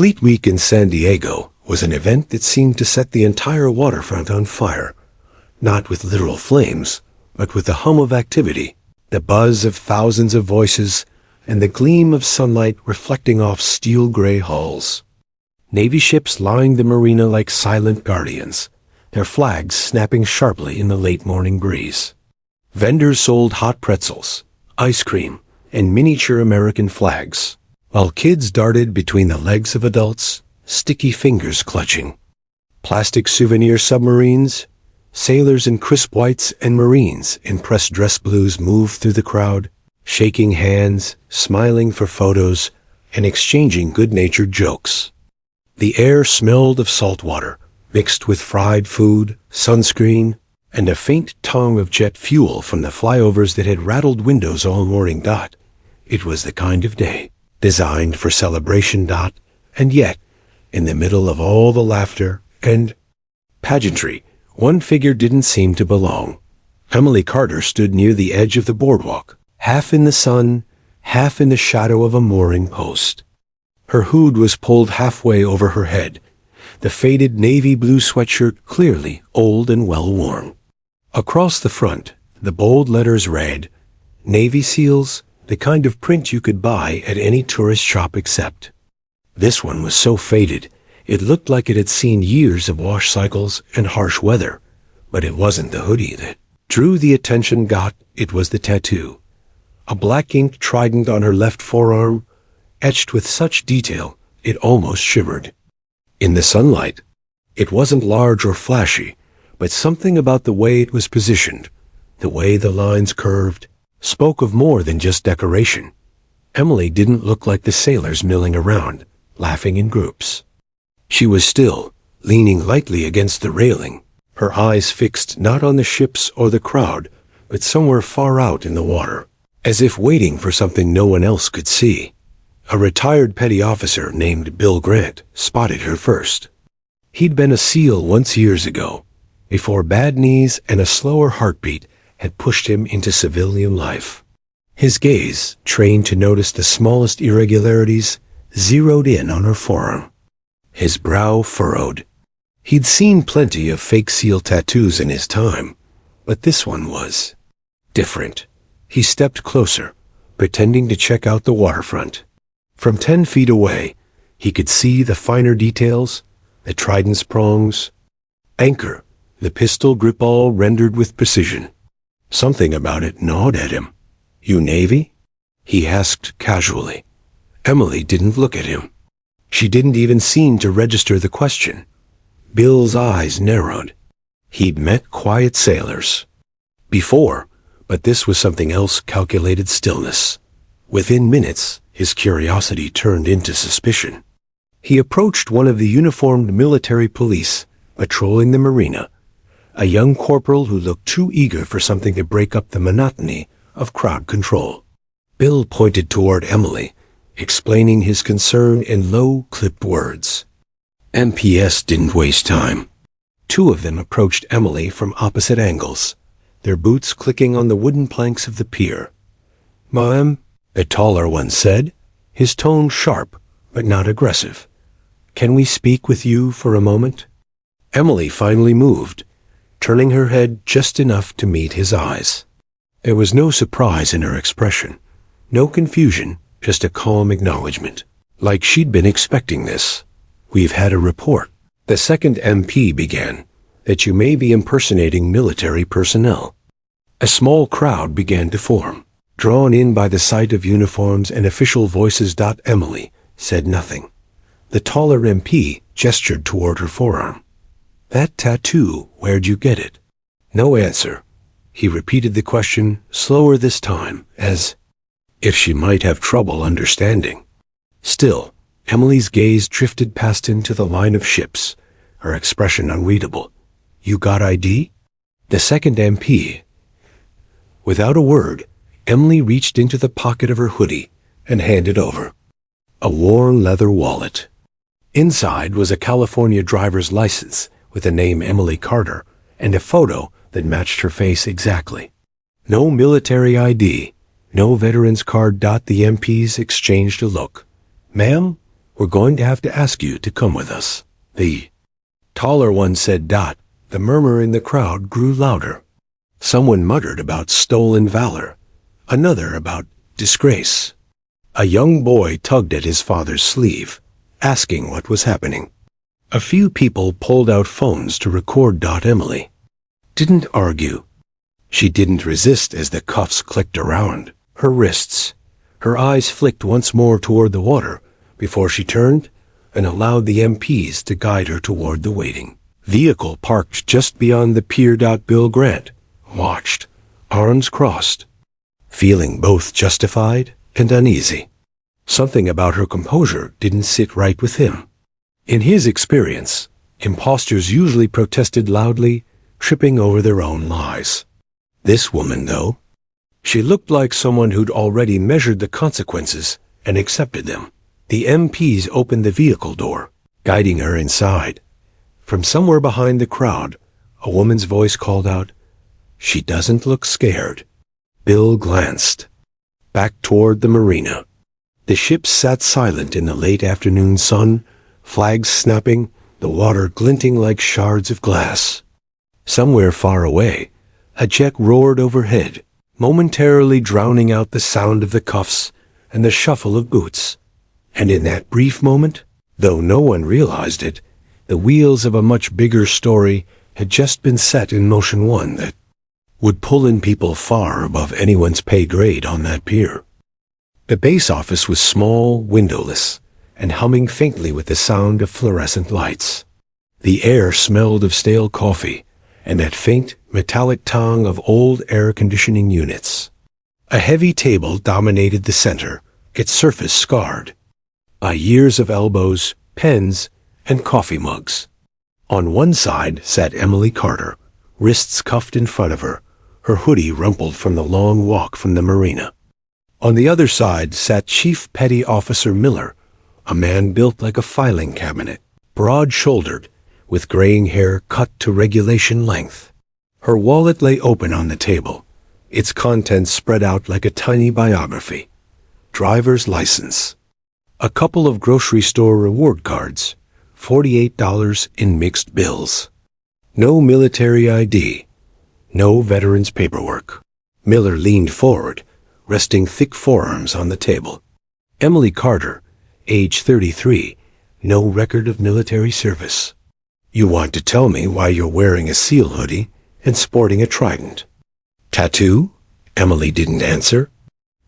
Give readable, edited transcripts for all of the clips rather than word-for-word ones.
Fleet Week in San Diego was an event that seemed to set the entire waterfront on fire, not with literal flames, but with the hum of activity, the buzz of thousands of voices, and the gleam of sunlight reflecting off steel-gray hulls. Navy ships lined the marina like silent guardians, their flags snapping sharply in the late morning breeze. Vendors sold hot pretzels, ice cream, and miniature American flags, while kids darted between the legs of adults, sticky fingers clutching. Plastic souvenir submarines, sailors in crisp whites and Marines in pressed dress blues moved through the crowd, shaking hands, smiling for photos, and exchanging good-natured jokes. The air smelled of salt water, mixed with fried food, sunscreen, and a faint tongue of jet fuel from the flyovers that had rattled windows all morning. It was the kind of day designed for celebration. And yet, in the middle of all the laughter and pageantry, one figure didn't seem to belong. Emily Carter stood near the edge of the boardwalk, half in the sun, half in the shadow of a mooring post. Her hood was pulled halfway over her head, the faded navy blue sweatshirt clearly old and well-worn. Across the front, the bold letters read, "Navy SEALs, the kind of print you could buy at any tourist shop except." This one was so faded, it looked like it had seen years of wash cycles and harsh weather, but it wasn't the hoodie that drew the attention. It was the tattoo. A black-inked trident on her left forearm, etched with such detail it almost shivered. In the sunlight, it wasn't large or flashy, but something about the way it was positioned, the way the lines curved, spoke of more than just decoration. Emily didn't look like the sailors milling around, laughing in groups. She was still, leaning lightly against the railing, her eyes fixed not on the ships or the crowd, but somewhere far out in the water, as if waiting for something no one else could see. A retired petty officer named Bill Grant spotted her first. He'd been a SEAL once years ago, before bad knees and a slower heartbeat had pushed him into civilian life. His gaze, trained to notice the smallest irregularities, zeroed in on her forearm. His brow furrowed. He'd seen plenty of fake SEAL tattoos in his time, but this one was different. He stepped closer, pretending to check out the waterfront. From 10 feet away, he could see the finer details, the trident's prongs, anchor, the pistol grip all rendered with precision. Something about it gnawed at him. "You Navy?" he asked casually. Emily didn't look at him. She didn't even seem to register the question. Bill's eyes narrowed. He'd met quiet sailors before, but this was something else. Calculated stillness. Within minutes, his curiosity turned into suspicion. He approached one of the uniformed military police patrolling the marina, a young corporal who looked too eager for something to break up the monotony of crowd control. Bill pointed toward Emily, explaining his concern in low, clipped words. MPS didn't waste time. 2 of them approached Emily from opposite angles, their boots clicking on the wooden planks of the pier. "Ma'am," the taller one said, his tone sharp but not aggressive. "Can we speak with you for a moment?" Emily finally moved, turning her head just enough to meet his eyes. There was no surprise in her expression, no confusion, just a calm acknowledgement, like she'd been expecting this. "We've had a report," the second MP began, "that you may be impersonating military personnel." A small crowd began to form, drawn in by the sight of uniforms and official voices. Emily said nothing. The taller MP gestured toward her forearm. "That tattoo, where'd you get it?" No answer. He repeated the question, slower this time, as if she might have trouble understanding. Still, Emily's gaze drifted past him to the line of ships, her expression unreadable. "You got ID?" The second MP. Without a word, Emily reached into the pocket of her hoodie and handed over a worn leather wallet. Inside was a California driver's license with the name Emily Carter and a photo that matched her face exactly. No military ID, no veteran's card. The MPs exchanged a look. "Ma'am, We're going to have to ask you to come with us." The taller one said. The murmur in the crowd grew louder. Someone muttered about stolen valor, another about disgrace. A young boy tugged at his father's sleeve, asking what was happening. A few people pulled out phones to record. Emily didn't argue. She didn't resist as the cuffs clicked around her wrists. Her eyes flicked once more toward the water before she turned and allowed the MPs to guide her toward the waiting vehicle parked just beyond the pier. Bill Grant watched, arms crossed, feeling both justified and uneasy. Something about her composure didn't sit right with him. In his experience, imposters usually protested loudly, tripping over their own lies. This woman, though, she looked like someone who'd already measured the consequences and accepted them. The MPs opened the vehicle door, guiding her inside. From somewhere behind the crowd, a woman's voice called out, "She doesn't look scared." Bill glanced back toward the marina. The ship sat silent in the late afternoon sun, flags snapping, the water glinting like shards of glass. Somewhere far away, a jet roared overhead, momentarily drowning out the sound of the cuffs and the shuffle of boots. And in that brief moment, though no one realized it, the wheels of a much bigger story had just been set in motion, one that would pull in people far above anyone's pay grade on that pier. The base office was small, windowless, and humming faintly with the sound of fluorescent lights. The air smelled of stale coffee and that faint, metallic tang of old air conditioning units. A heavy table dominated the center, its surface scarred by years of elbows, pens, and coffee mugs. On one side sat Emily Carter, wrists cuffed in front of her, her hoodie rumpled from the long walk from the marina. On the other side sat Chief Petty Officer Miller, a man built like a filing cabinet, broad-shouldered, with graying hair cut to regulation length. Her wallet lay open on the table, its contents spread out like a tiny biography. Driver's license, a couple of grocery store reward cards, $48 in mixed bills. No military ID, no veterans paperwork. Miller leaned forward, resting thick forearms on the table. Emily Carter, age 33, no record of military service. "You want to tell me why you're wearing a SEAL hoodie and sporting a trident?" "Tattoo?" Emily didn't answer.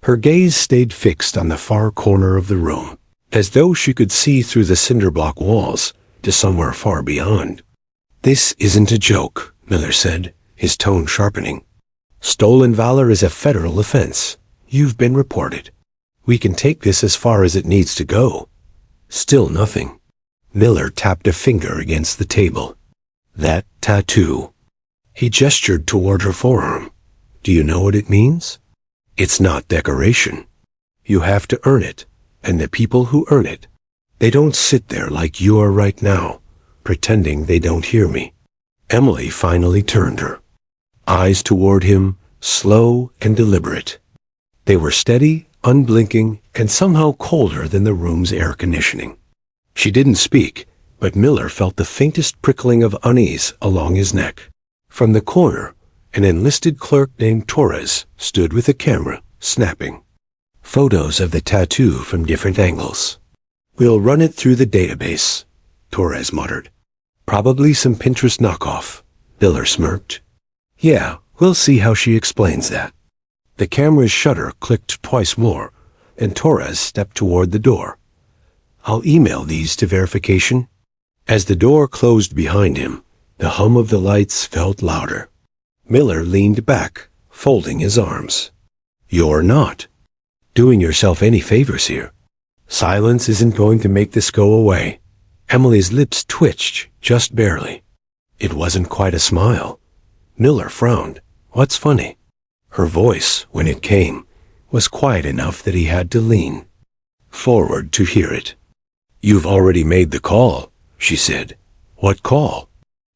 Her gaze stayed fixed on the far corner of the room, as though she could see through the cinder-block walls to somewhere far beyond. "This isn't a joke," Miller said, his tone sharpening. "Stolen valor is a federal offense. You've been reported. We can take this as far as it needs to go." Still nothing. Miller tapped a finger against the table. "That tattoo." He gestured toward her forearm. "Do you know what it means? It's not decoration. You have to earn it, and the people who earn it, they don't sit there like you are right now, pretending they don't hear me." Emily finally turned her eyes toward him, slow and deliberate. They were steady, unblinking, and somehow colder than the room's air conditioning. She didn't speak, but Miller felt the faintest prickling of unease along his neck. From the corner, an enlisted clerk named Torres stood with a camera, snapping photos of the tattoo from different angles. "We'll run it through the database," Torres muttered. "Probably some Pinterest knockoff," Miller smirked. "Yeah, we'll see how she explains that." The camera's shutter clicked twice more, and Torres stepped toward the door. "I'll email these to verification." As the door closed behind him, the hum of the lights felt louder. Miller leaned back, folding his arms. "You're not doing yourself any favors here. Silence isn't going to make this go away." Emily's lips twitched, just barely. It wasn't quite a smile. Miller frowned. "What's funny?" Her voice, when it came, was quiet enough that he had to lean forward to hear it. "You've already made the call," she said. "What call?"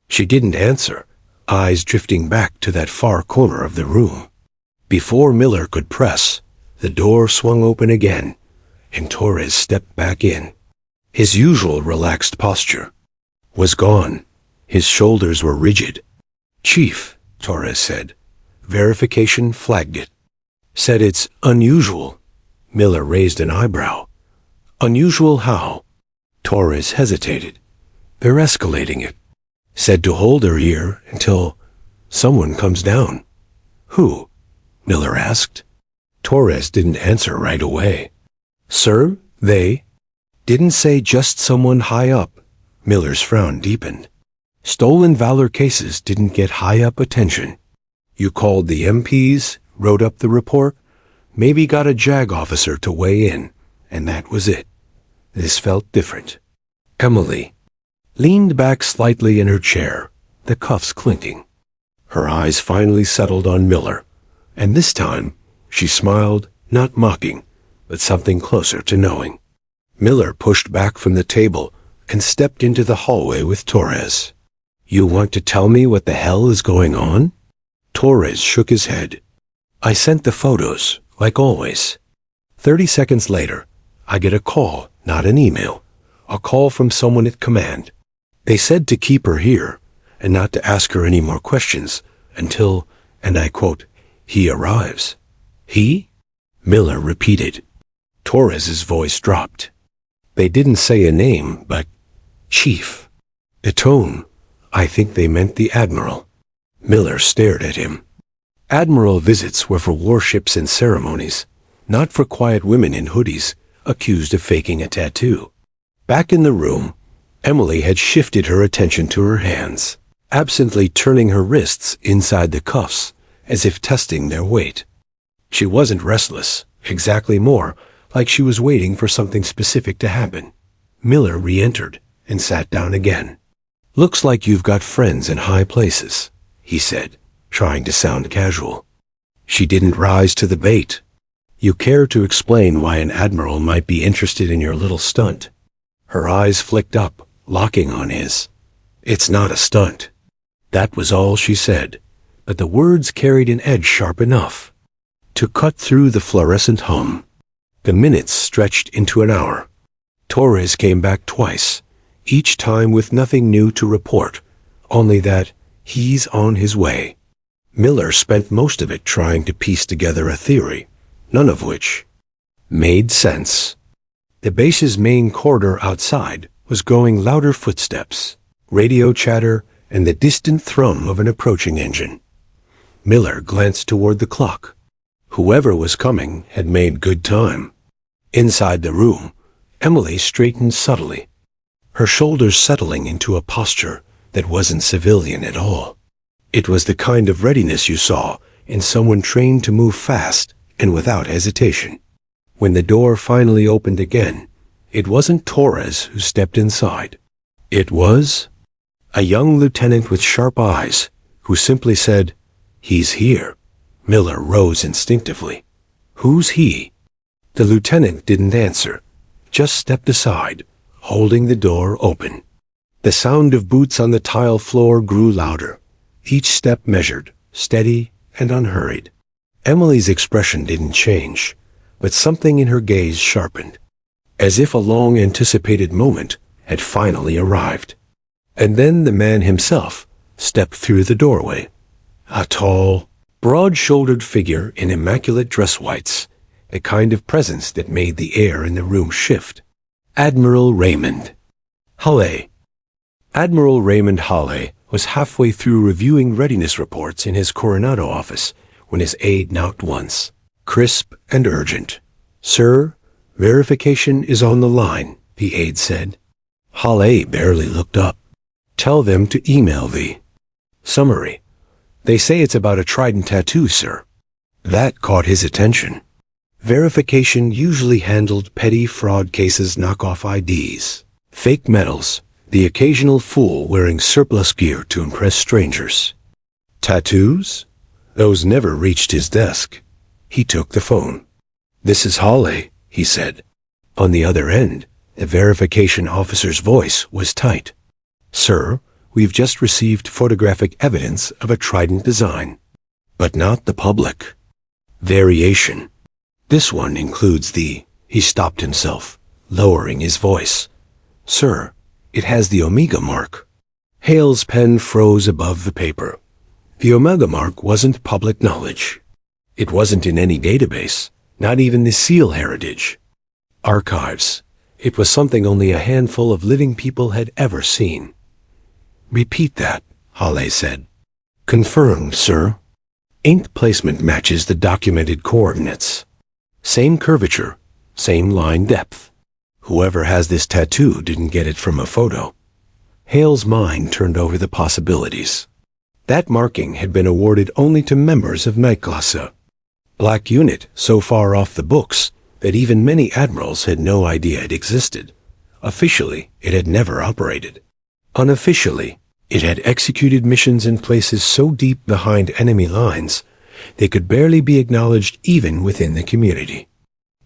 She didn't answer, eyes drifting back to that far corner of the room. Before Miller could press, the door swung open again, and Torres stepped back in. His usual relaxed posture was gone. His shoulders were rigid. "Chief," Torres said. Verification flagged it. "Said it's unusual." Miller raised an eyebrow. "Unusual how?" Torres hesitated. "They're escalating it. Said to hold her here until someone comes down." "Who?" Miller asked. Torres didn't answer right away. "Sir, they didn't say just someone high up." Miller's frown deepened. "Stolen valor cases didn't get high up attention. You called the MPs, wrote up the report, maybe got a JAG officer to weigh in, and that was it. This felt different." Emily leaned back slightly in her chair, the cuffs clinking. Her eyes finally settled on Miller, and this time she smiled, not mocking, but something closer to knowing. Miller pushed back from the table and stepped into the hallway with Torres. "You want to tell me what the hell is going on?" Torres shook his head. "I sent the photos, like always. 30 seconds later, I get a call, not an email. A call from someone at command. They said to keep her here and not to ask her any more questions until, and I quote, he arrives." "He?" Miller repeated. Torres's voice dropped. "They didn't say a name, but Chief." The tone, I think they meant the Admiral. Miller stared at him. Admiral visits were for warships and ceremonies, not for quiet women in hoodies accused of faking a tattoo. Back in the room, Emily had shifted her attention to her hands, absently turning her wrists inside the cuffs as if testing their weight. She wasn't restless, exactly more like she was waiting for something specific to happen. Miller re-entered and sat down again. "Looks like you've got friends in high places," he said, trying to sound casual. She didn't rise to the bait. "You care to explain why an admiral might be interested in your little stunt?" Her eyes flicked up, locking on his. "It's not a stunt." That was all she said, but the words carried an edge sharp enough to cut through the fluorescent hum. The minutes stretched into an hour. Torres came back twice, each time with nothing new to report, only that he's on his way. Miller spent most of it trying to piece together a theory, none of which made sense. The base's main corridor outside was growing louder footsteps, radio chatter, and the distant thrum of an approaching engine. Miller glanced toward the clock. Whoever was coming had made good time. Inside the room, Emily straightened subtly, her shoulders settling into a posture that wasn't civilian at all. It was the kind of readiness you saw in someone trained to move fast and without hesitation. When the door finally opened again, it wasn't Torres who stepped inside. It was a young lieutenant with sharp eyes who simply said, "He's here." Miller rose instinctively. "Who's he?" The lieutenant didn't answer, just stepped aside, holding the door open. The sound of boots on the tile floor grew louder, each step measured, steady, and unhurried. Emily's expression didn't change, but something in her gaze sharpened, as if a long-anticipated moment had finally arrived. And then the man himself stepped through the doorway. A tall, broad-shouldered figure in immaculate dress whites, a kind of presence that made the air in the room shift. Admiral Raymond Halle. Admiral Raymond Halle was halfway through reviewing readiness reports in his Coronado office when his aide knocked once, crisp and urgent. "Sir, verification is on the line," the aide said. Halle barely looked up. "Tell them to email the summary. They say it's about a trident tattoo, sir." That caught his attention. Verification usually handled petty fraud cases, knockoff IDs, fake medals, the occasional fool wearing surplus gear to impress strangers. Tattoos? Those never reached his desk. He took the phone. "This is Halle," he said. On the other end, the verification officer's voice was tight. "Sir, we've just received photographic evidence of a trident design, but not the public. Variation. This one includes the..." He stopped himself, lowering his voice. Sir, it has the Omega mark. Hale's pen froze above the paper. The Omega mark wasn't public knowledge. It wasn't in any database, not even the SEAL heritage. Archives. It was something only a handful of living people had ever seen. Repeat that, Hale said. Confirmed, sir. Ink placement matches the documented coordinates. Same curvature, same line depth. Whoever has this tattoo didn't get it from a photo. Hale's mind turned over the possibilities. That marking had been awarded only to members of Nightklasse. Black unit so far off the books that even many admirals had no idea it existed. Officially, it had never operated. Unofficially, it had executed missions in places so deep behind enemy lines they could barely be acknowledged even within the community.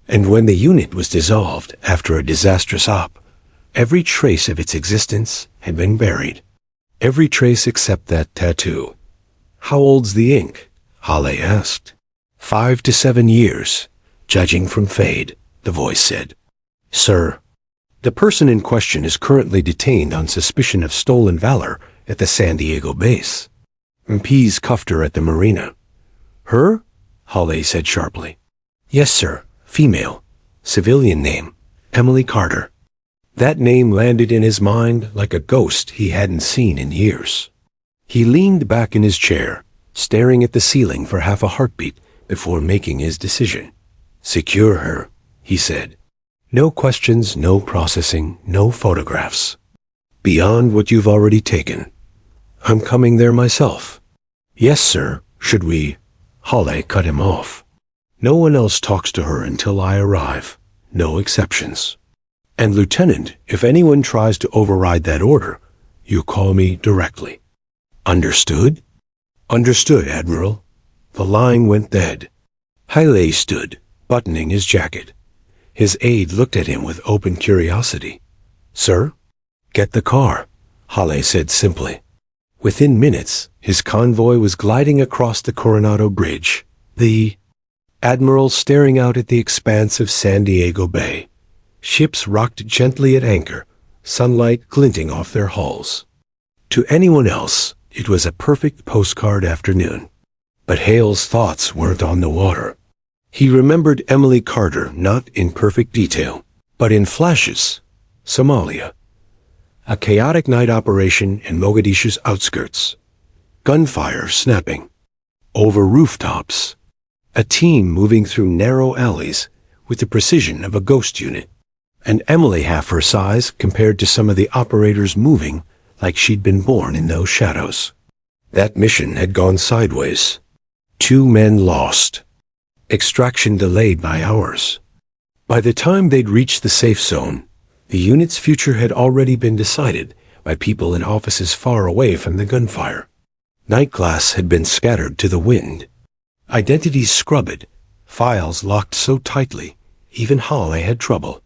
And when the unit was dissolved after a disastrous op, every trace of its existence had been buried. Every trace except that tattoo. How old's the ink? Hale asked. 5 to 7 years, judging from fade, the voice said. Sir, the person in question is currently detained on suspicion of stolen valor at the San Diego base. MP's cuffed her at the marina. Her? Hale said sharply. Yes, sir. Female. Civilian name. Emily Carter. That name landed in his mind like a ghost he hadn't seen in years. He leaned back in his chair, staring at the ceiling for half a heartbeat before making his decision. Secure her, he said. No questions, no processing, no photographs. Beyond what you've already taken. I'm coming there myself. Yes, sir. Should we? Hale cut him off. No one else talks to her until I arrive. No exceptions. And Lieutenant, if anyone tries to override that order, you call me directly. Understood? Understood, Admiral. The line went dead. Hale stood, buttoning his jacket. His aide looked at him with open curiosity. Sir? Get the car, Hale said simply. Within minutes, his convoy was gliding across the Coronado Bridge, the Admiral staring out at the expanse of San Diego Bay. Ships rocked gently at anchor, sunlight glinting off their hulls. To anyone else, it was a perfect postcard afternoon. But Hale's thoughts weren't on the water. He remembered Emily Carter not in perfect detail, but in flashes. Somalia. A chaotic night operation in Mogadishu's outskirts. Gunfire snapping. Over rooftops. A team moving through narrow alleys with the precision of a ghost unit. And Emily half her size compared to some of the operators moving like she'd been born in those shadows. That mission had gone sideways. 2 men lost. Extraction delayed by hours. By the time they'd reached the safe zone, the unit's future had already been decided by people in offices far away from the gunfire. Nightklasse had been scattered to the wind. Identities scrubbed, files locked so tightly, even Hale had trouble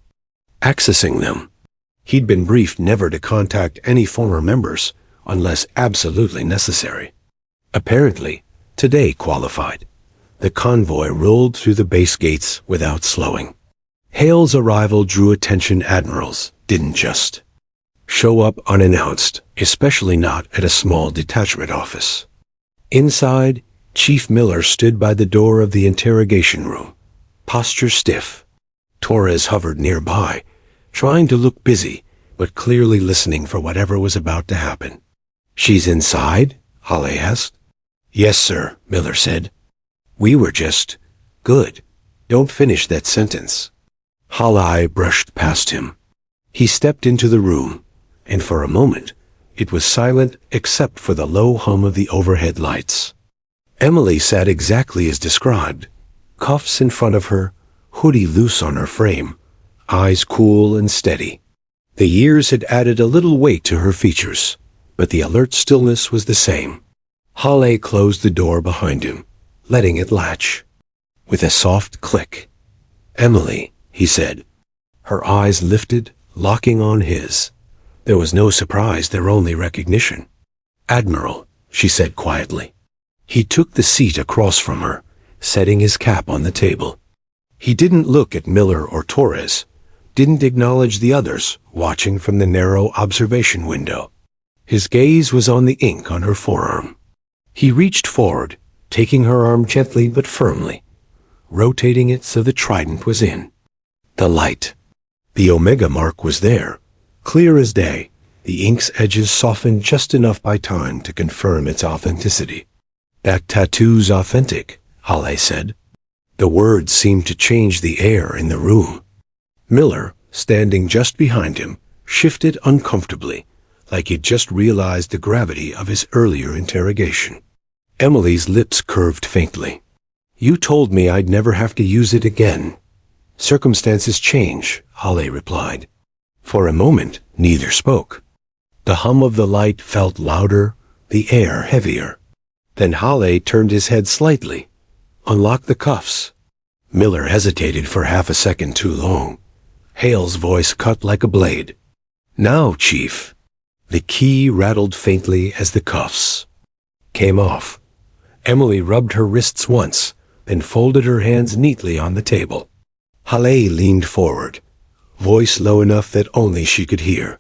accessing them. He'd been briefed never to contact any former members unless absolutely necessary. Apparently, today qualified. The convoy rolled through the base gates without slowing. Hale's arrival drew attention. Admirals didn't just show up unannounced, especially not at a small detachment office. Inside, Chief Miller stood by the door of the interrogation room, posture stiff. Torres hovered nearby, trying to look busy, but clearly listening for whatever was about to happen. She's inside? Hale asked. Yes, sir, Miller said. We were just good. Don't finish that sentence. Hale brushed past him. He stepped into the room, and for a moment, it was silent except for the low hum of the overhead lights. Emily sat exactly as described, cuffs in front of her, hoodie loose on her frame, eyes cool and steady. The years had added a little weight to her features, but the alert stillness was the same. Hale closed the door behind him, letting it latch. With a soft click. Emily, he said. Her eyes lifted, locking on his. There was no surprise, their only recognition. Admiral, she said quietly. He took the seat across from her, setting his cap on the table. He didn't look at Miller or Torres, didn't acknowledge the others watching from the narrow observation window. His gaze was on the ink on her forearm. He reached forward, taking her arm gently but firmly, rotating it so the trident was in. The light. The omega mark was there, clear as day, the ink's edges softened just enough by time to confirm its authenticity. "That tattoo's authentic," Halle said. The words seemed to change the air in the room. Miller, standing just behind him, shifted uncomfortably, like he'd just realized the gravity of his earlier interrogation. Emily's lips curved faintly. "You told me I'd never have to use it again." "Circumstances change," Halle replied. For a moment, neither spoke. The hum of the light felt louder, the air heavier. Then Halle turned his head slightly, unlocked the cuffs. Miller hesitated for half a second too long. Hale's voice cut like a blade. "Now, Chief." The key rattled faintly as the cuffs came off. Emily rubbed her wrists once, then folded her hands neatly on the table. Halle leaned forward, voice low enough that only she could hear.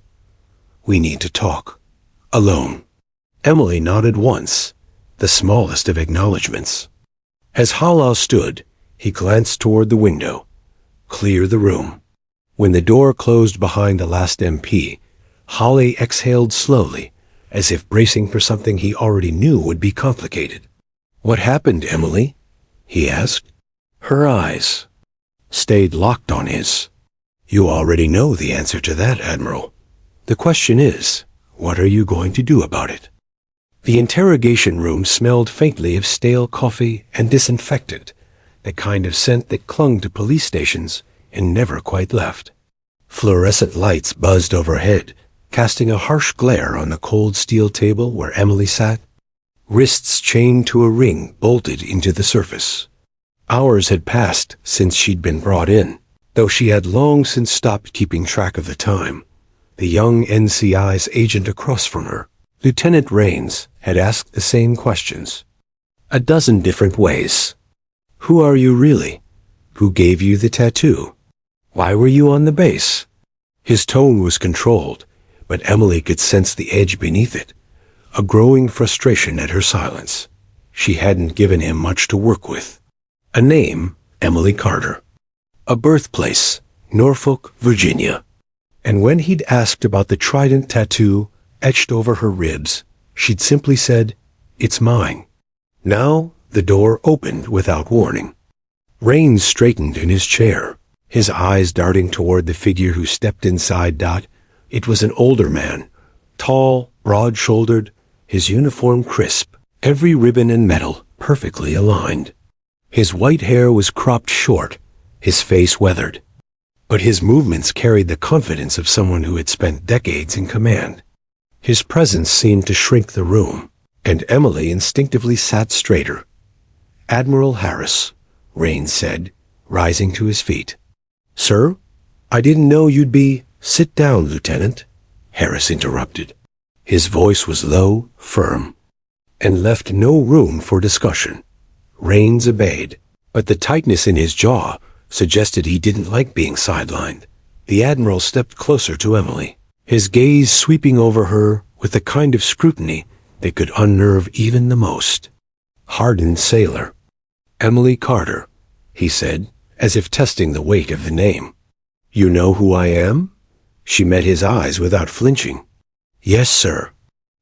"We need to talk. Alone." Emily nodded once, the smallest of acknowledgments. As Halle stood, he glanced toward the window. Clear the room. When the door closed behind the last MP, Halle exhaled slowly, as if bracing for something he already knew would be complicated. "What happened, Emily?" he asked. Her eyes stayed locked on his. "You already know the answer to that, Admiral. The question is, what are you going to do about it?" The interrogation room smelled faintly of stale coffee and disinfectant, the kind of scent that clung to police stations and never quite left. Fluorescent lights buzzed overhead, casting a harsh glare on the cold steel table where Emily sat. Wrists chained to a ring bolted into the surface. Hours had passed since she'd been brought in, though she had long since stopped keeping track of the time. The young NCI's agent across from her, Lieutenant Rains, had asked the same questions. A dozen different ways. Who are you really? Who gave you the tattoo? Why were you on the base? His tone was controlled, but Emily could sense the edge beneath it, a growing frustration at her silence. She hadn't given him much to work with. A name, Emily Carter. A birthplace, Norfolk, Virginia. And when he'd asked about the trident tattoo etched over her ribs, she'd simply said, "It's mine." Now the door opened without warning. Rains straightened in his chair, his eyes darting toward the figure who stepped inside. It was an older man, tall, broad-shouldered, his uniform crisp, every ribbon and medal perfectly aligned. His white hair was cropped short, his face weathered. But his movements carried the confidence of someone who had spent decades in command. His presence seemed to shrink the room, and Emily instinctively sat straighter. "Admiral Harris," Rains said, rising to his feet. "Sir? I didn't know you'd be—" "Sit down, Lieutenant," Harris interrupted. His voice was low, firm, and left no room for discussion. Rains obeyed, but the tightness in his jaw suggested he didn't like being sidelined. The Admiral stepped closer to Emily, his gaze sweeping over her with the kind of scrutiny that could unnerve even the most. "Hardened sailor. Emily Carter," he said, as if testing the weight of the name. "You know who I am?" She met his eyes without flinching. "Yes, sir."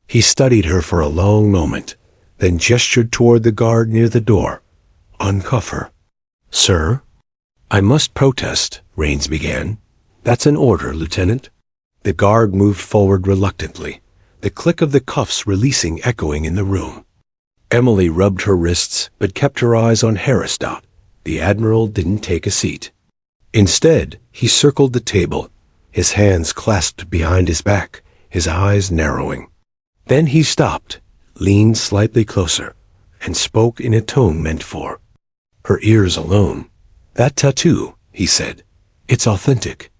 He studied her for a long moment, then gestured toward the guard near the door. "Uncuff her." "Sir?" "I must protest," Rains began. "That's an order, Lieutenant." The guard moved forward reluctantly, the click of the cuffs releasing echoing in the room. Emily rubbed her wrists but kept her eyes on Harris. The Admiral didn't take a seat. Instead, he circled the table, his hands clasped behind his back, his eyes narrowing. Then he stopped, leaned slightly closer, and spoke in a tone meant for her ears alone. "That tattoo," he said, "it's authentic.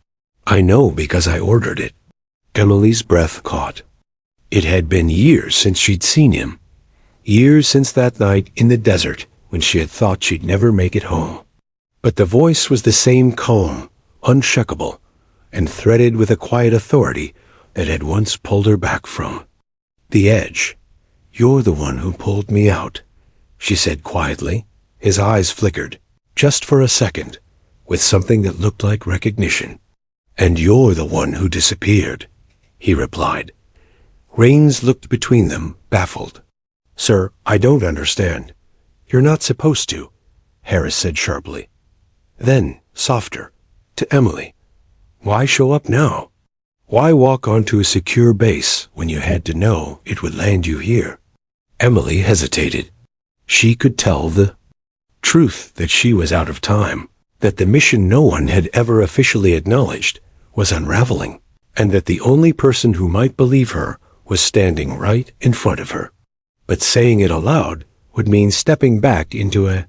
I know because I ordered it." Emily's breath caught. It had been years since she'd seen him. Years since that night in the desert when she had thought she'd never make it home. But the voice was the same calm, unshakable, and threaded with a quiet authority that had once pulled her back from. "The edge. You're the one who pulled me out," she said quietly. His eyes flickered, just for a second, with something that looked like recognition. "And you're the one who disappeared," he replied. Rains looked between them, baffled. "Sir, I don't understand." "You're not supposed to," Harris said sharply. Then, softer, to Emily, "Why show up now? Why walk onto a secure base when you had to know it would land you here?" Emily hesitated. She could tell the truth that she was out of time, that the mission no one had ever officially acknowledged was unraveling, and that the only person who might believe her was standing right in front of her. But saying it aloud would mean stepping back into a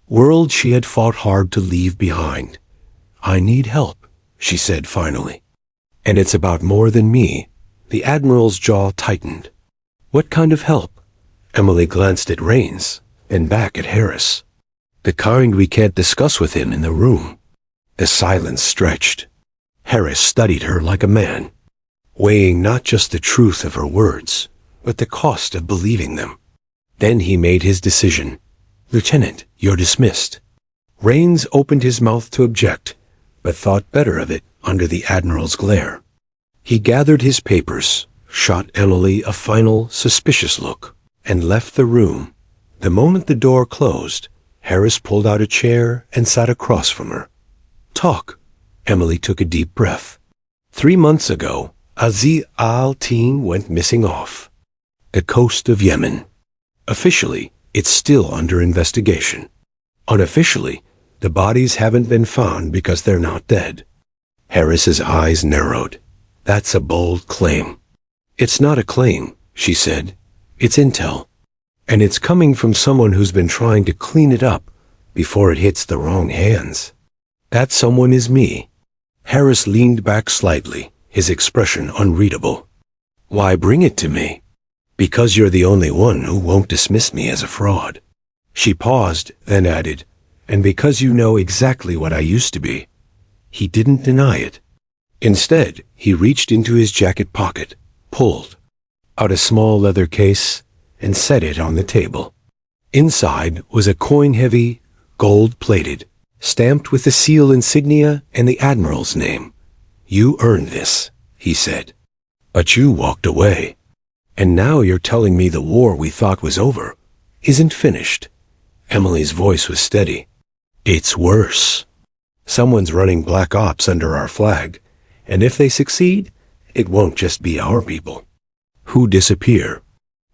world she had fought hard to leave behind. "I need help," she said finally. "And it's about more than me." The Admiral's jaw tightened. "What kind of help?" Emily glanced at Rains, and back at Harris. "The kind we can't discuss with him in the room." The silence stretched. Harris studied her like a man, weighing not just the truth of her words, but the cost of believing them. Then he made his decision. "Lieutenant, you're dismissed." Rains opened his mouth to object, but thought better of it under the Admiral's glare. He gathered his papers, shot Emily a final, suspicious look, and left the room. The moment the door closed, Harris pulled out a chair and sat across from her. "Talk." Emily took a deep breath. 3 months ago, Aziz al-Tin went missing off the coast of Yemen. Officially, it's still under investigation. Unofficially, the bodies haven't been found because they're not dead. Harris's eyes narrowed. "That's a bold claim." "It's not a claim," she said. "It's intel. And it's coming from someone who's been trying to clean it up before it hits the wrong hands. That someone is me." Harris leaned back slightly, his expression unreadable. "Why bring it to me?" "Because you're the only one who won't dismiss me as a fraud." She paused, then added, "And because you know exactly what I used to be." He didn't deny it. Instead, he reached into his jacket pocket, pulled out a small leather case, and set it on the table. Inside was a coin-heavy, gold-plated, stamped with the seal insignia and the Admiral's name. "You earned this," he said. "But you walked away. And now you're telling me the war we thought was over isn't finished." Emily's voice was steady. "It's worse. Someone's running black ops under our flag, and if they succeed, it won't just be our people who disappear."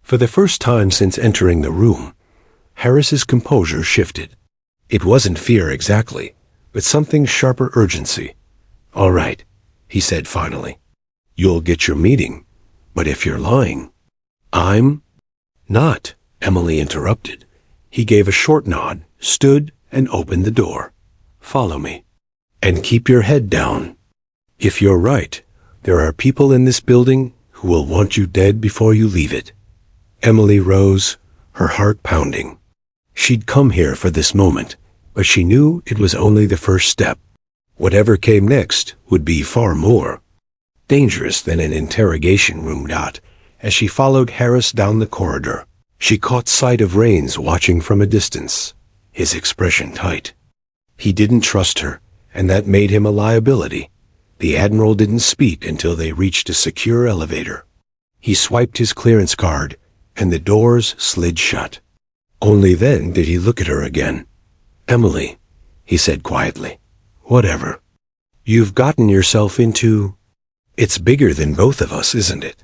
For the first time since entering the room, Harris's composure shifted. It wasn't fear exactly, but something sharper urgency. "All right," he said finally. "You'll get your meeting, but if you're lying..." "I'm not," Emily interrupted. He gave a short nod, stood, and opened the door. "Follow me. And keep your head down. If you're right, there are people in this building who will want you dead before you leave it." Emily rose, her heart pounding. She'd come here for this moment, but she knew it was only the first step. Whatever came next would be far more dangerous than an interrogation room. As she followed Harris down the corridor, she caught sight of Rains watching from a distance, his expression tight. He didn't trust her, and that made him a liability. The Admiral didn't speak until they reached a secure elevator. He swiped his clearance card, and the doors slid shut. Only then did he look at her again. "Emily," he said quietly, "whatever you've gotten yourself into, it's bigger than both of us, isn't it?"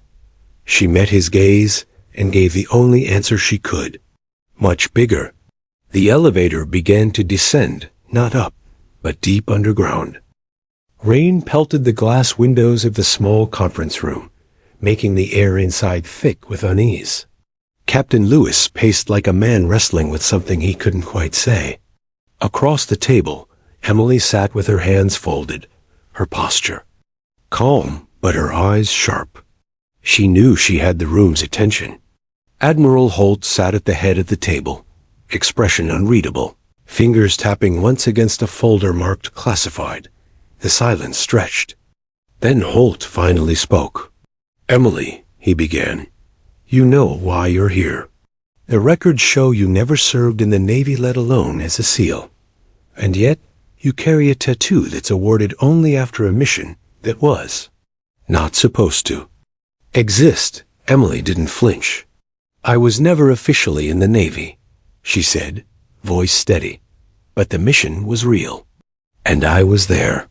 She met his gaze and gave the only answer she could. "Much bigger." The elevator began to descend, not up, but deep underground. Rain pelted the glass windows of the small conference room, making the air inside thick with unease. Captain Lewis paced like a man wrestling with something he couldn't quite say. Across the table, Emily sat with her hands folded, her posture calm, but her eyes sharp. She knew she had the room's attention. Admiral Holt sat at the head of the table, expression unreadable, fingers tapping once against a folder marked classified. The silence stretched. Then Holt finally spoke. "Emily," he began, "you know why you're here. The records show you never served in the Navy, let alone as a SEAL. And yet, you carry a tattoo that's awarded only after a mission that was not supposed to exist." Emily didn't flinch. "I was never officially in the Navy," she said, voice steady. "But the mission was real. And I was there."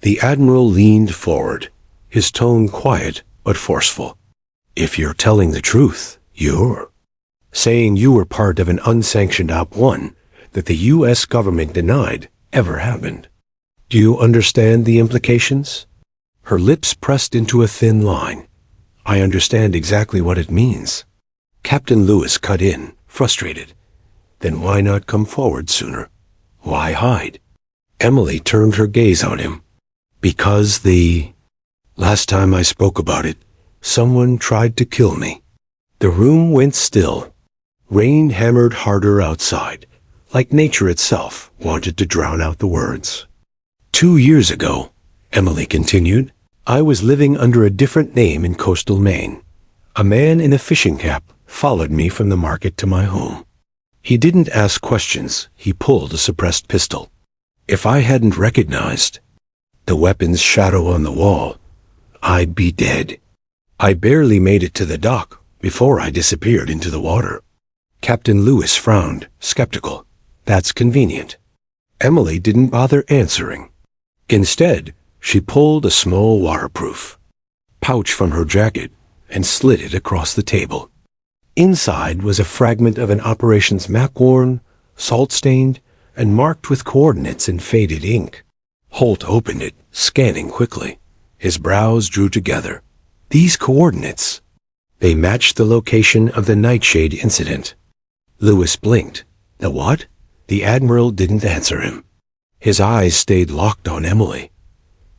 The Admiral leaned forward, his tone quiet but forceful. "If you're telling the truth, you're saying you were part of an unsanctioned Op-1 that the U.S. government denied ever happened. Do you understand the implications?" Her lips pressed into a thin line. "I understand exactly what it means." Captain Lewis cut in, frustrated. "Then why not come forward sooner? Why hide?" Emily turned her gaze on him. "Because the last time I spoke about it, someone tried to kill me." The room went still. Rain hammered harder outside, like nature itself wanted to drown out the words. "2 years ago," Emily continued, "I was living under a different name in coastal Maine. A man in a fishing cap followed me from the market to my home. He didn't ask questions, he pulled a suppressed pistol. If I hadn't recognized the weapon's shadow on the wall, I'd be dead. I barely made it to the dock before I disappeared into the water." Captain Lewis frowned, skeptical. "That's convenient." Emily didn't bother answering. Instead, she pulled a small waterproof pouch from her jacket and slid it across the table. Inside was a fragment of an operations map, worn, salt-stained, and marked with coordinates in faded ink. Holt opened it, scanning quickly. His brows drew together. These coordinates, they matched the location of the Nightshade incident. Lewis blinked. "The what?" The Admiral didn't answer him. His eyes stayed locked on Emily.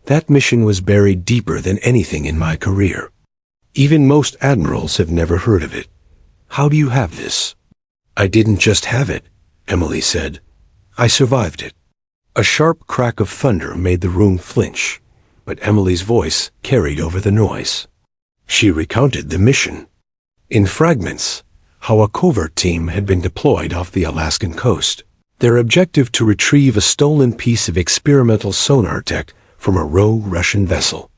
"That mission was buried deeper than anything in my career. Even most admirals have never heard of it. How do you have this?" "I didn't just have it," Emily said. "I survived it." A sharp crack of thunder made the room flinch, but Emily's voice carried over the noise. She recounted the mission, in fragments, how a covert team had been deployed off the Alaskan coast, their objective to retrieve a stolen piece of experimental sonar tech from a rogue Russian vessel.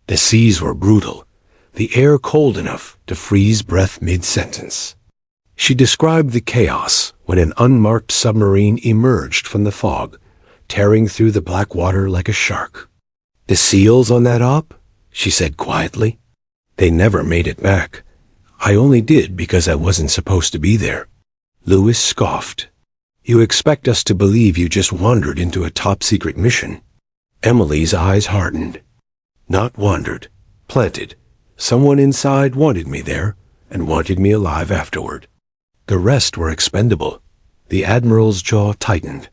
The seas were brutal, the air cold enough to freeze breath mid-sentence. She described the chaos when an unmarked submarine emerged from the fog, tearing through the black water like a shark. "The SEALs on that op?" she said quietly. "They never made it back. I only did because I wasn't supposed to be there." Lewis scoffed. "You expect us to believe you just wandered into a top-secret mission?" Emily's eyes hardened. "Not wandered. Planted. Someone inside wanted me there, and wanted me alive afterward. The rest were expendable." The Admiral's jaw tightened.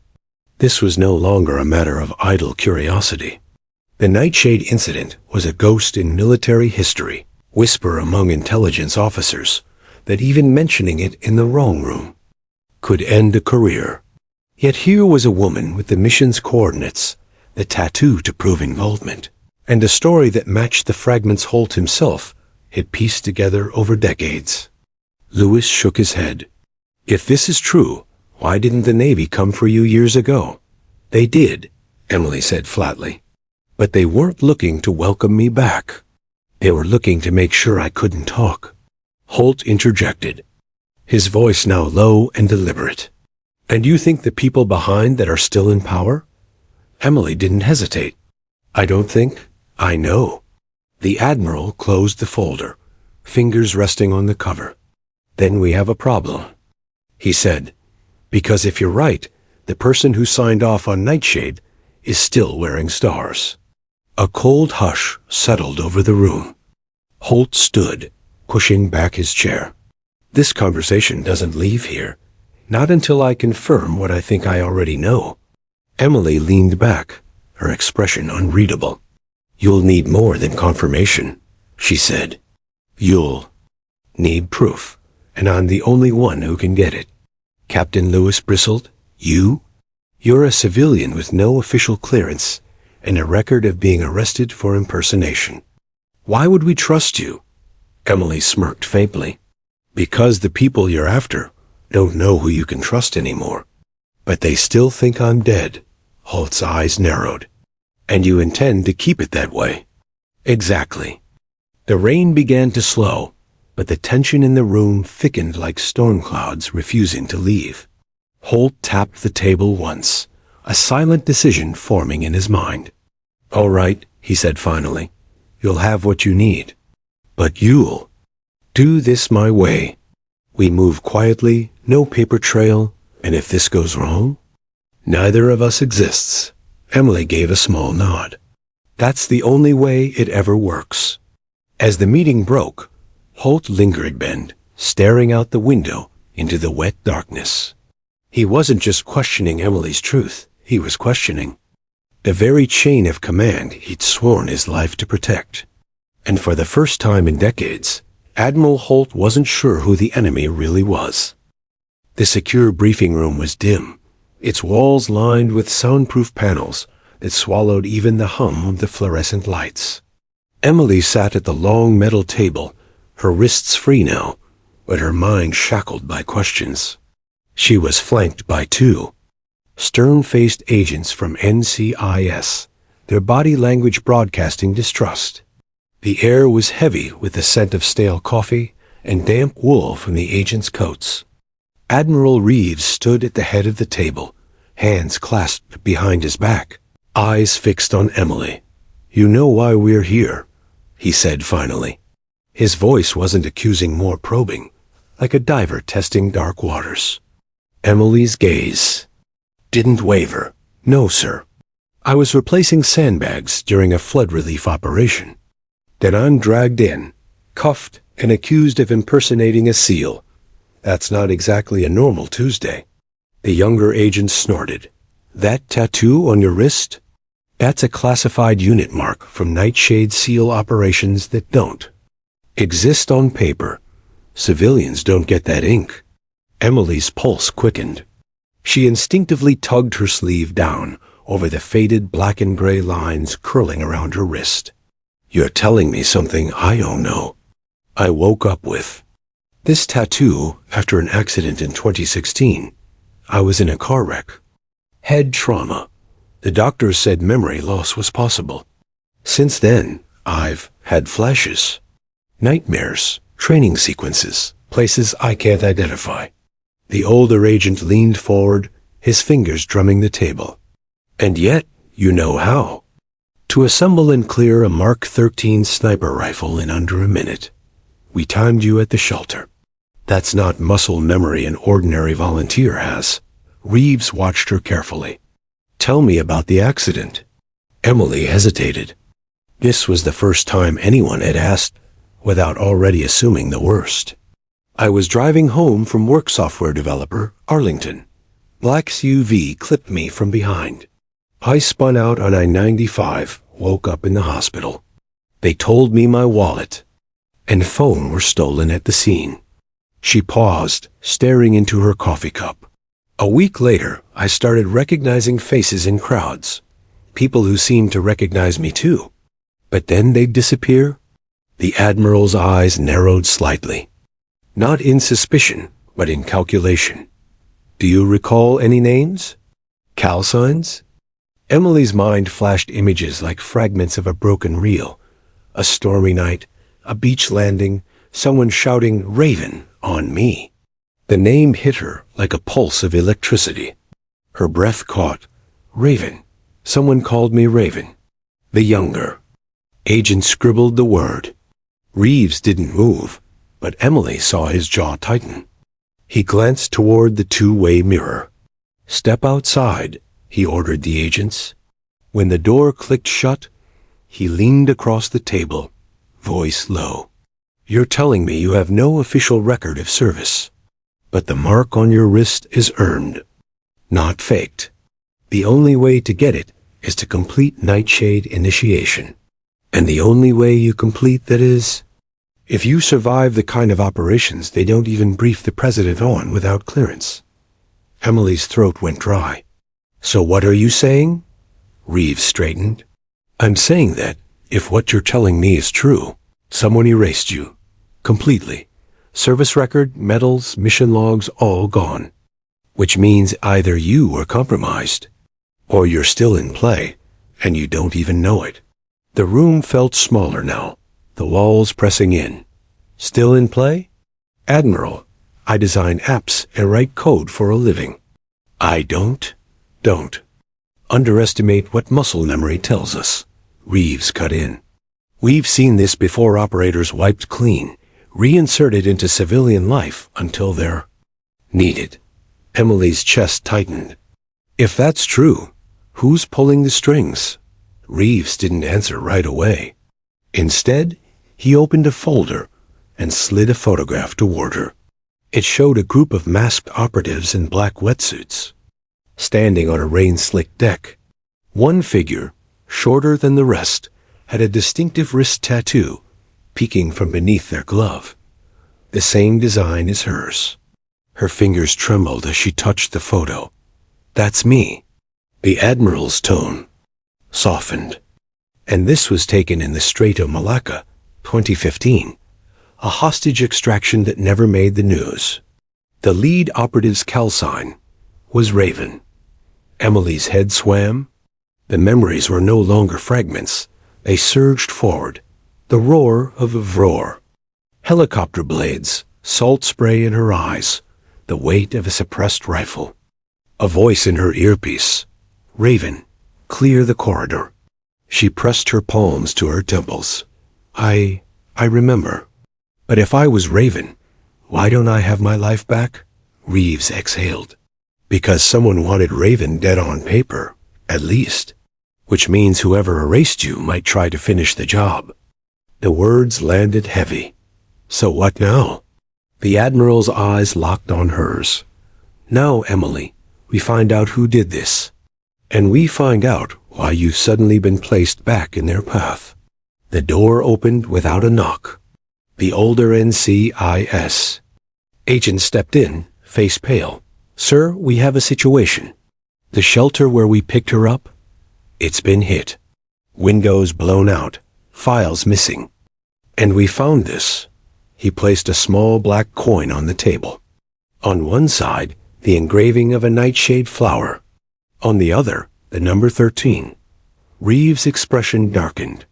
This was no longer a matter of idle curiosity. The Nightshade incident was a ghost in military history, whisper among intelligence officers, that even mentioning it in the wrong room could end a career. Yet here was a woman with the mission's coordinates, the tattoo to prove involvement, and a story that matched the fragments Holt himself had pieced together over decades. Lewis shook his head. "If this is true, why didn't the Navy come for you years ago?" "They did," Emily said flatly. "But they weren't looking to welcome me back. They were looking to make sure I couldn't talk." Holt interjected, his voice now low and deliberate. "And you think the people behind that are still in power?" Emily didn't hesitate. "I don't think. I know." The Admiral closed the folder, fingers resting on the cover. "Then we have a problem," he said. "Because if you're right, the person who signed off on Nightshade is still wearing stars." A cold hush settled over the room. Holt stood, pushing back his chair. "This conversation doesn't leave here. Not until I confirm what I think I already know." Emily leaned back, her expression unreadable. "You'll need more than confirmation," she said. "You'll need proof, and I'm the only one who can get it." Captain Lewis bristled. "You? You're a civilian with no official clearance, and a record of being arrested for impersonation. Why would we trust you? Emily smirked faintly. Because the people you're after don't know who you can trust anymore. But they still think I'm dead. Holt's eyes narrowed. And you intend to keep it that way? Exactly. The rain began to slow, but the tension in the room thickened like storm clouds refusing to leave. Holt tapped the table once, a silent decision forming in his mind. All right, he said finally. You'll have what you need. But you'll do this my way. We move quietly, no paper trail, and if this goes wrong, neither of us exists. Emily gave a small nod. That's the only way it ever works. As the meeting broke, Holt lingered bent, staring out the window into the wet darkness. He wasn't just questioning Emily's truth, he was questioning the very chain of command he'd sworn his life to protect. And for the first time in decades, Admiral Holt wasn't sure who the enemy really was. The secure briefing room was dim, its walls lined with soundproof panels that swallowed even the hum of the fluorescent lights. Emily sat at the long metal table, her wrists free now, but her mind shackled by questions. She was flanked by two stern-faced agents from NCIS, their body language broadcasting distrust. The air was heavy with the scent of stale coffee and damp wool from the agents' coats. Admiral Reeves stood at the head of the table, hands clasped behind his back, eyes fixed on Emily. You know why we're here, he said finally. His voice wasn't accusing, more probing, like a diver testing dark waters. Emily's gaze didn't waver. No, sir. I was replacing sandbags during a flood relief operation. Then I'm dragged in, cuffed, and accused of impersonating a SEAL. That's not exactly a normal Tuesday. The younger agent snorted. That tattoo on your wrist? That's a classified unit mark from Nightshade SEAL operations that don't exist on paper. Civilians don't get that ink. Emily's pulse quickened. She instinctively tugged her sleeve down over the faded black and gray lines curling around her wrist. You're telling me something I don't know. I woke up with this tattoo after an accident in 2016. I was in a car wreck. Head trauma. The doctors said memory loss was possible. Since then, I've had flashes, nightmares, training sequences, places I can't identify. The older agent leaned forward, his fingers drumming the table. And yet, you know how. To assemble and clear a Mark 13 sniper rifle in under a minute. We timed you at the shelter. That's not muscle memory an ordinary volunteer has. Reeves watched her carefully. Tell me about the accident. Emily hesitated. This was the first time anyone had asked without already assuming the worst. I was driving home from work software developer Arlington. Black's UV clipped me from behind. I spun out on I-95, woke up in the hospital. They told me my wallet and phone were stolen at the scene. She paused, staring into her coffee cup. A week later, I started recognizing faces in crowds. People who seemed to recognize me too. But then they'd disappear. The Admiral's eyes narrowed slightly. Not in suspicion, but in calculation. Do you recall any names? Cal signs? Emily's mind flashed images like fragments of a broken reel. A stormy night, a beach landing, someone shouting "Raven" on me. The name hit her like a pulse of electricity. Her breath caught. Raven. Someone called me Raven. The younger. Agent scribbled the word. Reeves didn't move, but Emily saw his jaw tighten. He glanced toward the two-way mirror. Step outside, he ordered the agents. When the door clicked shut, he leaned across the table, voice low. You're telling me you have no official record of service, but the mark on your wrist is earned, not faked. The only way to get it is to complete Nightshade initiation. And the only way you complete that is if you survive the kind of operations they don't even brief the president on without clearance. Emily's throat went dry. So what are you saying? Reeves straightened. I'm saying that, if what you're telling me is true, someone erased you. Completely. Service record, medals, mission logs, all gone. Which means either you were compromised, or you're still in play, and you don't even know it. The room felt smaller now, the walls pressing in. Still in play? Admiral, I design apps and write code for a living. I don't underestimate what muscle memory tells us. Reeves cut in. We've seen this before. Operators wiped clean, reinserted into civilian life until they're needed. Emily's chest tightened. If that's true, who's pulling the strings? Reeves didn't answer right away. Instead, he opened a folder and slid a photograph toward her. It showed a group of masked operatives in black wetsuits, standing on a rain-slicked deck. One figure, shorter than the rest, had a distinctive wrist tattoo peeking from beneath their glove. The same design as hers. Her fingers trembled as she touched the photo. That's me. The Admiral's tone softened. And this was taken in the Strait of Malacca, 2015. A hostage extraction that never made the news. The lead operative's call sign was Raven. Emily's head swam. The memories were no longer fragments. They surged forward, the roar of a roar. Helicopter blades, salt spray in her eyes, the weight of a suppressed rifle. A voice in her earpiece. Raven, clear the corridor. She pressed her palms to her temples. I remember. But if I was Raven, why don't I have my life back? Reeves exhaled. Because someone wanted Raven dead on paper, at least. Which means whoever erased you might try to finish the job. The words landed heavy. So what now? The Admiral's eyes locked on hers. Now, Emily, we find out who did this. And we find out why you've suddenly been placed back in their path. The door opened without a knock. The older NCIS agent stepped in, face pale. Sir, we have a situation. The shelter where we picked her up? It's been hit. Windows blown out, files missing. And we found this. He placed a small black coin on the table. On one side, the engraving of a nightshade flower. On the other, the number 13. Reeves' expression darkened.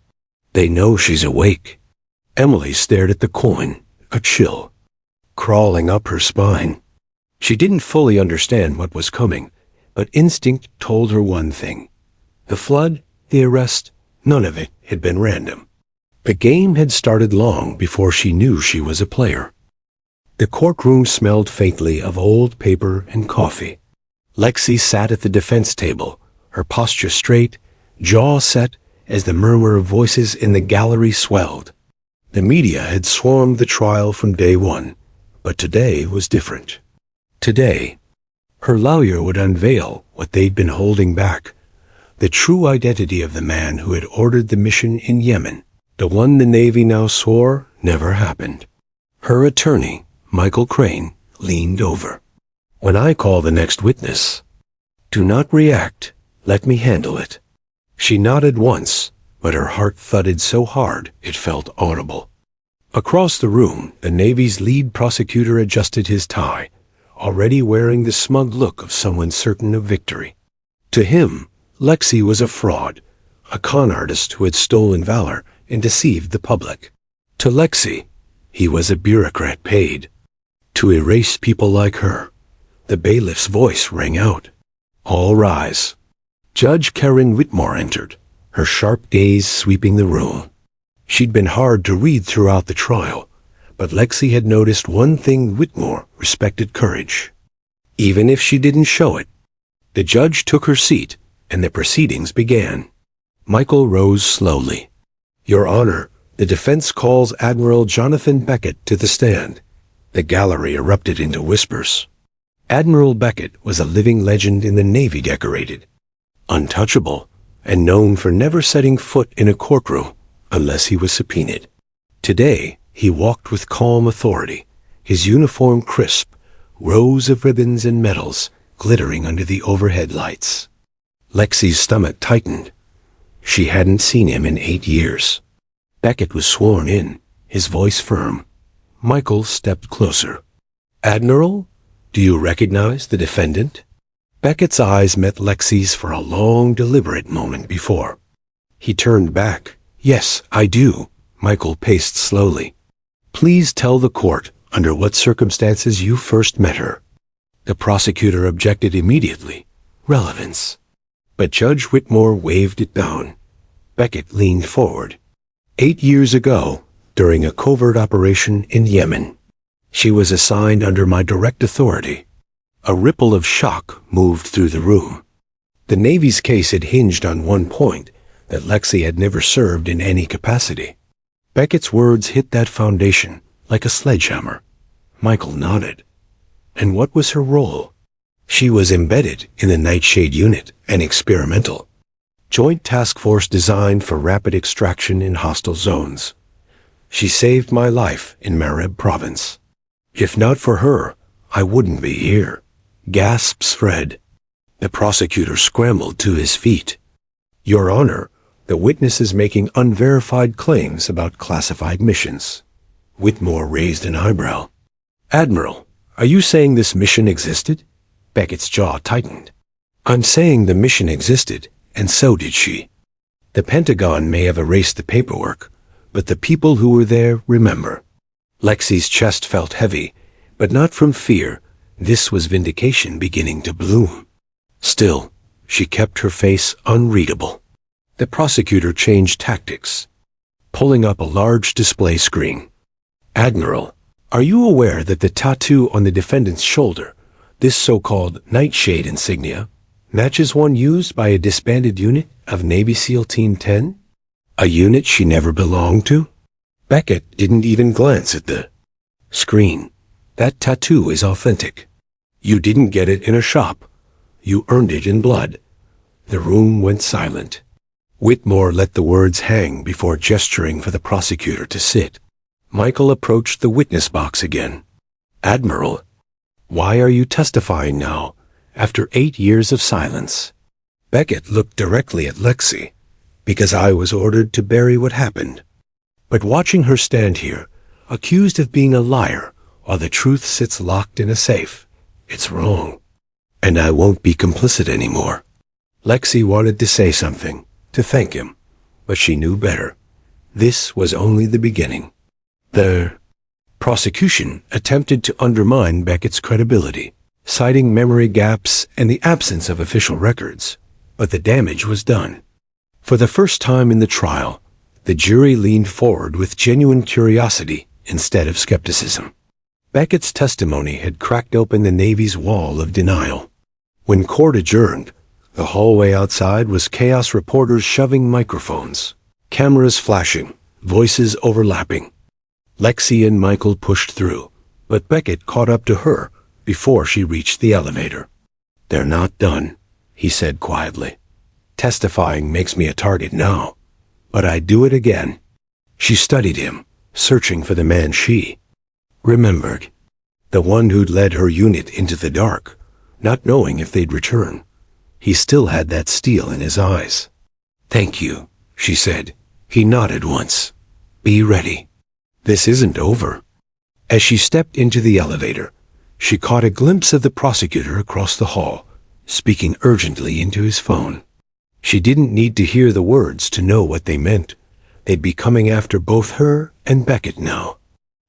They know she's awake. Emily stared at the coin, a chill crawling up her spine. She didn't fully understand what was coming, but instinct told her one thing. The flood, the arrest, none of it had been random. The game had started long before she knew she was a player. The courtroom smelled faintly of old paper and coffee. Lexi sat at the defense table, her posture straight, jaw set as the murmur of voices in the gallery swelled. The media had swarmed the trial from day one, but today was different. Today, her lawyer would unveil what they'd been holding back, the true identity of the man who had ordered the mission in Yemen, the one the Navy now swore never happened. Her attorney, Michael Crane, leaned over. When I call the next witness, do not react, let me handle it. She nodded once, but her heart thudded so hard it felt audible. Across the room, the Navy's lead prosecutor adjusted his tie, already wearing the smug look of someone certain of victory. To him, Lexi was a fraud, a con artist who had stolen valor and deceived the public. To Lexi, he was a bureaucrat paid to erase people like her. The bailiff's voice rang out. All rise. Judge Karen Whitmore entered, her sharp gaze sweeping the room. She'd been hard to read throughout the trial, but Lexi had noticed one thing: Whitmore respected courage. Even if she didn't show it. The judge took her seat, and the proceedings began. Michael rose slowly. Your Honor, the defense calls Admiral Jonathan Beckett to the stand. The gallery erupted into whispers. Admiral Beckett was a living legend in the Navy, decorated, untouchable, and known for never setting foot in a courtroom unless he was subpoenaed. Today, he walked with calm authority, his uniform crisp, rows of ribbons and medals glittering under the overhead lights. Lexi's stomach tightened. She hadn't seen him in 8 years. Beckett was sworn in, his voice firm. Michael stepped closer. "Admiral, do you recognize the defendant?" Beckett's eyes met Lexi's for a long, deliberate moment before. He turned back. "Yes, I do." Michael paced slowly. "Please tell the court under what circumstances you first met her." The prosecutor objected immediately. Relevance. But Judge Whitmore waved it down. Beckett leaned forward. 8 years ago, during a covert operation in Yemen. She was assigned under my direct authority. A ripple of shock moved through the room. The Navy's case had hinged on one point, that Lexi had never served in any capacity. Beckett's words hit that foundation like a sledgehammer. Michael nodded. And what was her role? She was embedded in the Nightshade Unit and experimental. Joint Task Force designed for rapid extraction in hostile zones. She saved my life in Mareb Province. If not for her, I wouldn't be here. Gasps spread. The prosecutor scrambled to his feet. Your Honor, the witness is making unverified claims about classified missions. Whitmore raised an eyebrow. Admiral, are you saying this mission existed? Beckett's jaw tightened. I'm saying the mission existed, and so did she. The Pentagon may have erased the paperwork, but the people who were there remember. Lexi's chest felt heavy, but not from fear. This was vindication beginning to bloom. Still, she kept her face unreadable. The prosecutor changed tactics, pulling up a large display screen. Admiral, are you aware that the tattoo on the defendant's shoulder, this so-called Nightshade insignia, matches one used by a disbanded unit of Navy SEAL Team 10? A unit she never belonged to? Beckett didn't even glance at the screen. That tattoo is authentic. You didn't get it in a shop. You earned it in blood. The room went silent. Whitmore let the words hang before gesturing for the prosecutor to sit. Michael approached the witness box again. Admiral, why are you testifying now, after 8 years of silence? Beckett looked directly at Lexi. Because I was ordered to bury what happened. But watching her stand here, accused of being a liar, while the truth sits locked in a safe, it's wrong. And I won't be complicit anymore. Lexi wanted to say something, to thank him, but she knew better. This was only the beginning. The prosecution attempted to undermine Beckett's credibility, citing memory gaps and the absence of official records, but the damage was done. For the first time in the trial, the jury leaned forward with genuine curiosity instead of skepticism. Beckett's testimony had cracked open the Navy's wall of denial. When court adjourned, the hallway outside was chaos, reporters shoving microphones, cameras flashing, voices overlapping. Lexi and Michael pushed through, but Beckett caught up to her before she reached the elevator. They're not done, he said quietly. Testifying makes me a target now, but I'd do it again. She studied him, searching for the man she remembered, the one who'd led her unit into the dark, not knowing if they'd return. He still had that steel in his eyes. Thank you, she said. He nodded once. Be ready. This isn't over. As she stepped into the elevator, she caught a glimpse of the prosecutor across the hall, speaking urgently into his phone. She didn't need to hear the words to know what they meant. They'd be coming after both her and Beckett now.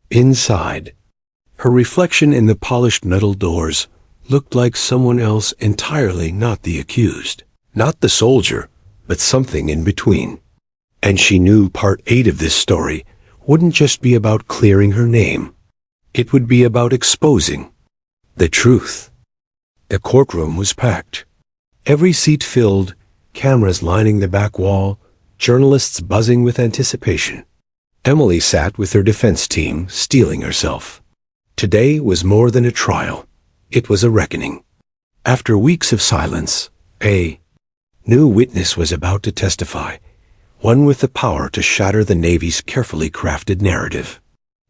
Inside, her reflection in the polished metal doors looked like someone else entirely, not the accused, not the soldier, but something in between. And she knew part 8 of this story wouldn't just be about clearing her name. It would be about exposing the truth. The courtroom was packed. Every seat filled, cameras lining the back wall, journalists buzzing with anticipation. Emily sat with her defense team, steeling herself. Today was more than a trial. It was a reckoning. After weeks of silence, a new witness was about to testify, one with the power to shatter the Navy's carefully crafted narrative.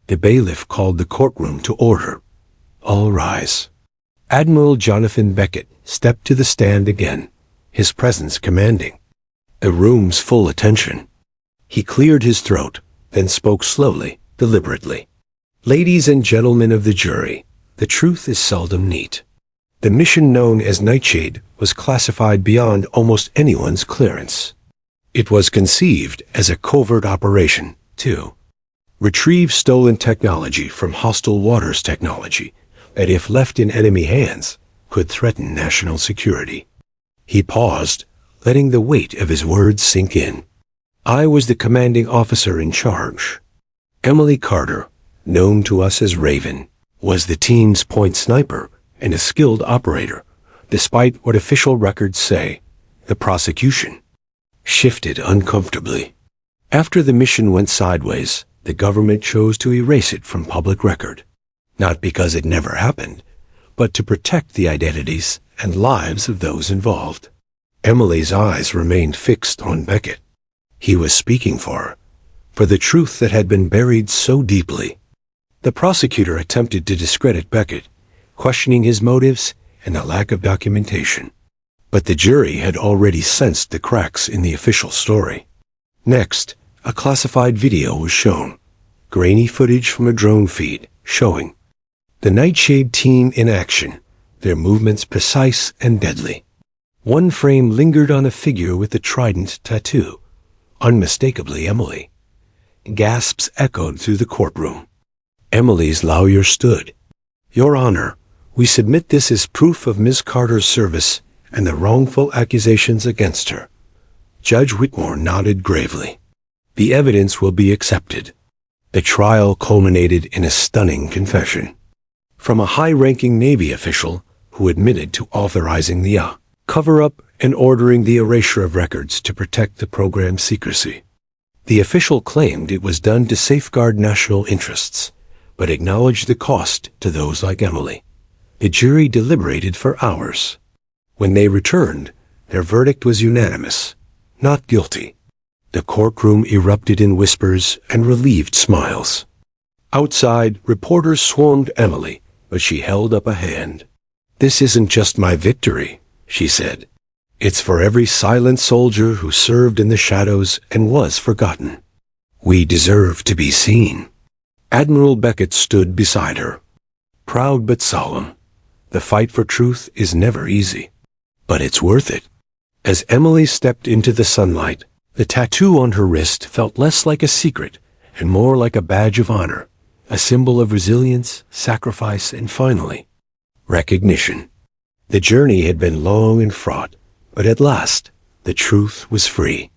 The bailiff called the courtroom to order. All rise. Admiral Jonathan Beckett stepped to the stand again, his presence commanding. the room's full attention. He cleared his throat, then spoke slowly, deliberately. Ladies and gentlemen of the jury, the truth is seldom neat. The mission known as Nightshade was classified beyond almost anyone's clearance. It was conceived as a covert operation, to retrieve stolen technology from hostile waters technology that, if left in enemy hands, could threaten national security. He paused, letting the weight of his words sink in. I was the commanding officer in charge. Emily Carter, known to us as Raven, was the team's point sniper and a skilled operator. Despite what official records say, the prosecution shifted uncomfortably. After the mission went sideways, the government chose to erase it from public record. Not because it never happened, but to protect the identities and lives of those involved. Emily's eyes remained fixed on Beckett. He was speaking for the truth that had been buried so deeply. The prosecutor attempted to discredit Beckett, questioning his motives and the lack of documentation. But the jury had already sensed the cracks in the official story. Next, a classified video was shown, grainy footage from a drone feed showing the Nightshade team in action, their movements precise and deadly. One frame lingered on a figure with a trident tattoo, unmistakably Emily. Gasps echoed through the courtroom. Emily's lawyer stood. Your Honor, we submit this as proof of Ms. Carter's service and the wrongful accusations against her. Judge Whitmore nodded gravely. The evidence will be accepted. The trial culminated in a stunning confession from a high-ranking Navy official who admitted to authorizing the cover-up and ordering the erasure of records to protect the program's secrecy. The official claimed it was done to safeguard national interests, but acknowledged the cost to those like Emily. The jury deliberated for hours. When they returned, their verdict was unanimous, not guilty. The courtroom erupted in whispers and relieved smiles. Outside, reporters swarmed Emily, but she held up a hand. This isn't just my victory, she said. It's for every silent soldier who served in the shadows and was forgotten. We deserve to be seen. Admiral Beckett stood beside her, proud but solemn. The fight for truth is never easy, but it's worth it. As Emily stepped into the sunlight, the tattoo on her wrist felt less like a secret and more like a badge of honor, a symbol of resilience, sacrifice, and finally, recognition. The journey had been long and fraught, but at last, the truth was free.